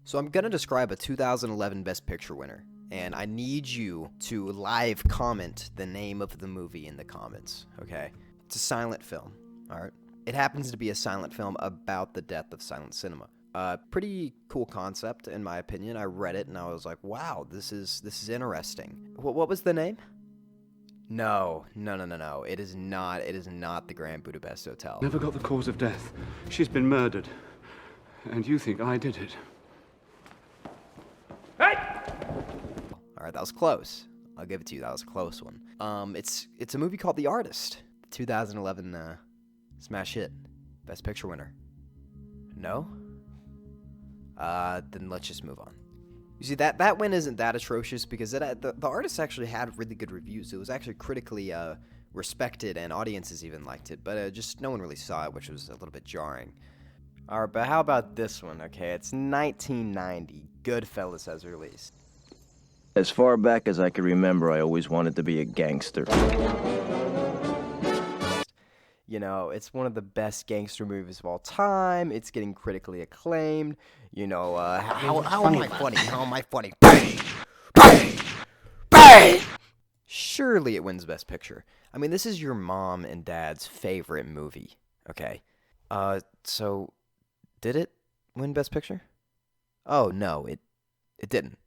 So I'm gonna describe a 2011 Best Picture winner, and I need you to live comment the name of the movie in the comments, okay? It's a silent film, alright? It happens to be a silent film about the death of silent cinema. Pretty cool concept, in my opinion. I read it and I was like, wow, this is interesting. What was the name? No. It is not the Grand Budapest Hotel. Never got the cause of death. She's been murdered. And you think I did it. Hey! Alright, that was close. I'll give it to you, that was a close one. It's a movie called The Artist. 2011 smash hit. Best Picture winner. No? Then let's just move on. You see, that win isn't that atrocious because the Artist actually had really good reviews. It was actually critically respected and audiences even liked it, but just no one really saw it, which was a little bit jarring. Alright, but how about this one, okay? It's 1990. Goodfellas has released. As far back as I can remember, I always wanted to be a gangster. You know, it's one of the best gangster movies of all time. It's getting critically acclaimed. You know, how am I funny? How am I funny? Bang! Bang! Bang! Surely it wins Best Picture. I mean, this is your mom and dad's favorite movie, okay? So, did it win Best Picture? Oh, no, it didn't.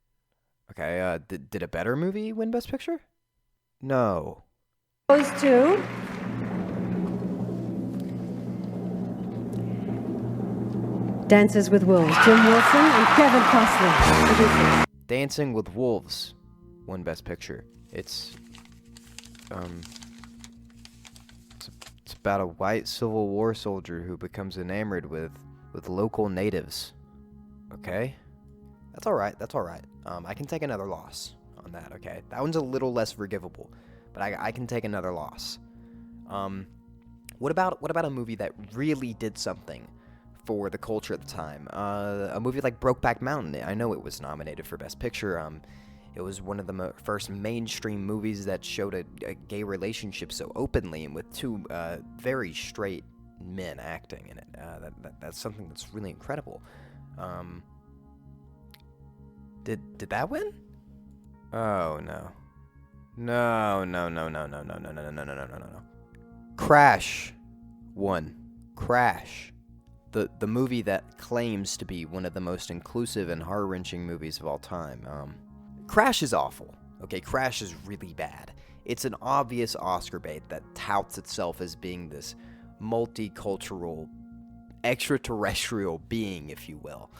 Okay, did a better movie win Best Picture? No. Goes to Dances with Wolves, Jim Wilson and Kevin Costner, producers. Dancing with Wolves won Best Picture. It's about a white Civil War soldier who becomes enamored with local natives. Okay? That's alright, I can take another loss on that, okay? That one's a little less forgivable, but I can take another loss. What about a movie that really did something for the culture at the time? A movie like Brokeback Mountain. I know it was nominated for Best Picture. It was one of the first mainstream movies that showed a gay relationship so openly and with two very straight men acting in it. That's something that's really incredible. Did that win? Oh no. No. Crash won. Crash. The movie that claims to be one of the most inclusive and heart-wrenching movies of all time. Crash is awful. Okay, Crash is really bad. It's an obvious Oscar bait that touts itself as being this multicultural, extraterrestrial being, if you will.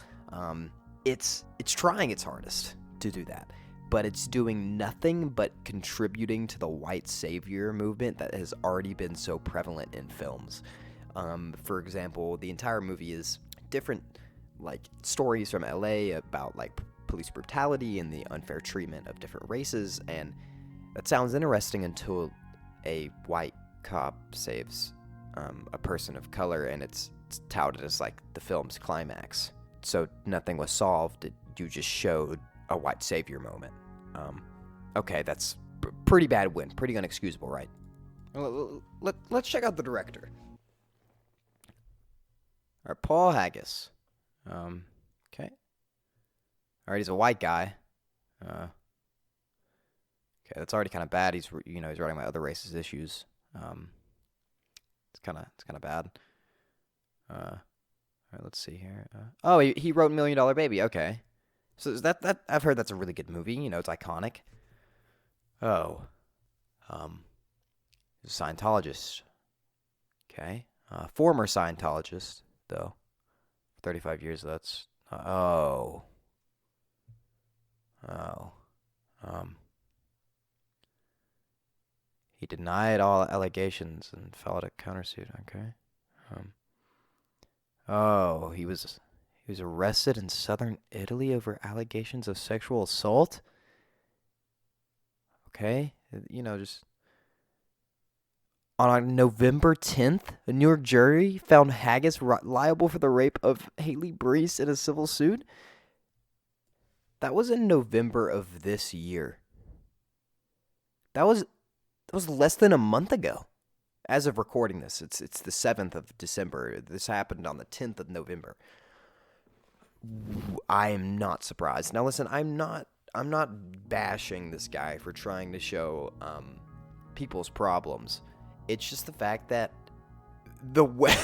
It's trying its hardest to do that, but it's doing nothing but contributing to the white savior movement that has already been so prevalent in films. For example, the entire movie is different, like, stories from LA about, like, police brutality and the unfair treatment of different races, and that sounds interesting until a white cop saves a person of color, and it's touted as, like, the film's climax. So nothing was solved, you just showed a white savior moment. Okay, that's pretty bad win, pretty unexcusable, right? Let's check out the director. Alright, Paul Haggis. Okay. Alright, he's a white guy. Okay, that's already kind of bad. He's writing about other racist issues. It's kind of bad. Alright, let's see here. He wrote $1 Million Baby. Okay. So is that I've heard that's a really good movie. You know, it's iconic. Oh. He's a Scientologist. Okay. Former Scientologist, though. 35 years, that's... He denied all allegations and filed a countersuit, okay. He was arrested in southern Italy over allegations of sexual assault? Okay, just... On November 10th, a New York jury found Haggis liable for the rape of Haley Breese in a civil suit. That was in November of this year. That was less than a month ago. As of recording this, it's the 7th of December. This happened on the 10th of November. I am not surprised. Now listen, I'm not bashing this guy for trying to show people's problems. It's just the fact that the way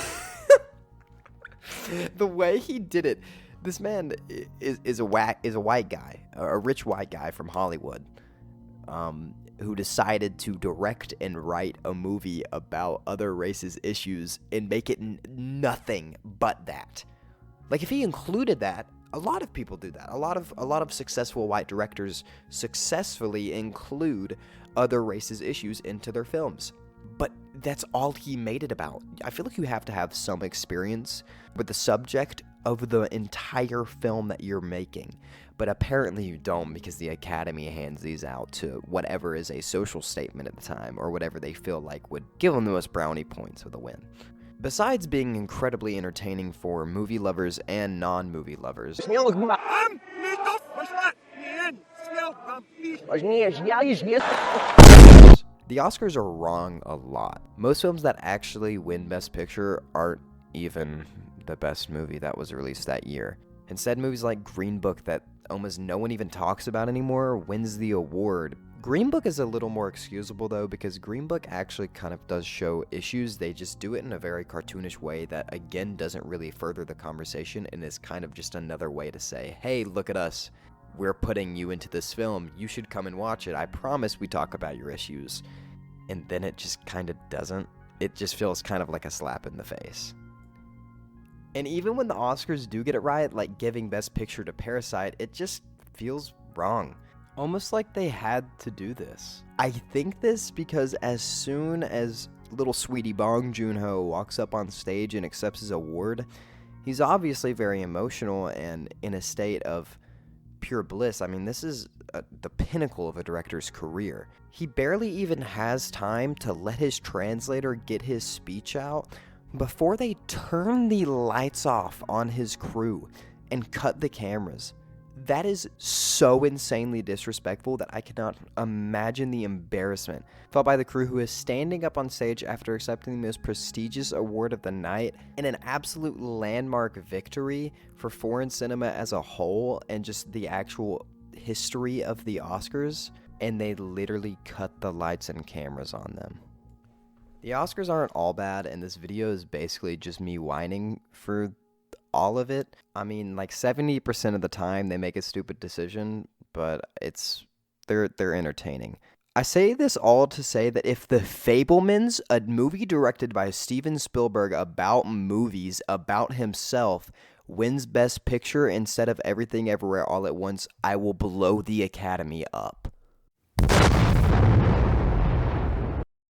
the way he did it. This man is a white guy, a rich white guy from Hollywood, who decided to direct and write a movie about other races' issues and make it nothing but that. Like, if he included that, a lot of people do that. A lot of successful white directors successfully include other races' issues into their films. But that's all he made it about. I feel like you have to have some experience with the subject of the entire film that you're making. But apparently you don't, because the Academy hands these out to whatever is a social statement at the time, or whatever they feel like would give them the most brownie points with a win. Besides being incredibly entertaining for movie lovers and non-movie lovers, the Oscars are wrong a lot. Most films that actually win Best Picture aren't even the best movie that was released that year. Instead, movies like Green Book, that almost no one even talks about anymore, wins the award. Green Book is a little more excusable though, because Green Book actually kind of does show issues. They just do it in a very cartoonish way that again doesn't really further the conversation, and is kind of just another way to say, hey, look at us. We're putting you into this film. You should come and watch it. I promise we talk about your issues. And then it just kind of doesn't. It just feels kind of like a slap in the face. And even when the Oscars do get it right, like giving Best Picture to Parasite, it just feels wrong. Almost like they had to do this. I think this because as soon as little sweetie Bong Joon-ho walks up on stage and accepts his award, he's obviously very emotional and in a state of pure bliss. I mean, this is the pinnacle of a director's career. He barely even has time to let his translator get his speech out before they turn the lights off on his crew and cut the cameras. That is so insanely disrespectful that I cannot imagine the embarrassment felt by the crew, who is standing up on stage after accepting the most prestigious award of the night and an absolute landmark victory for foreign cinema as a whole and just the actual history of the Oscars, and they literally cut the lights and cameras on them. The Oscars aren't all bad, and this video is basically just me whining for all of it. I mean, like 70% of the time they make a stupid decision, but they're entertaining. I say this all to say that if The Fabelmans, a movie directed by Steven Spielberg about movies, about himself, wins Best Picture instead of Everything Everywhere All at Once, I will blow the Academy up.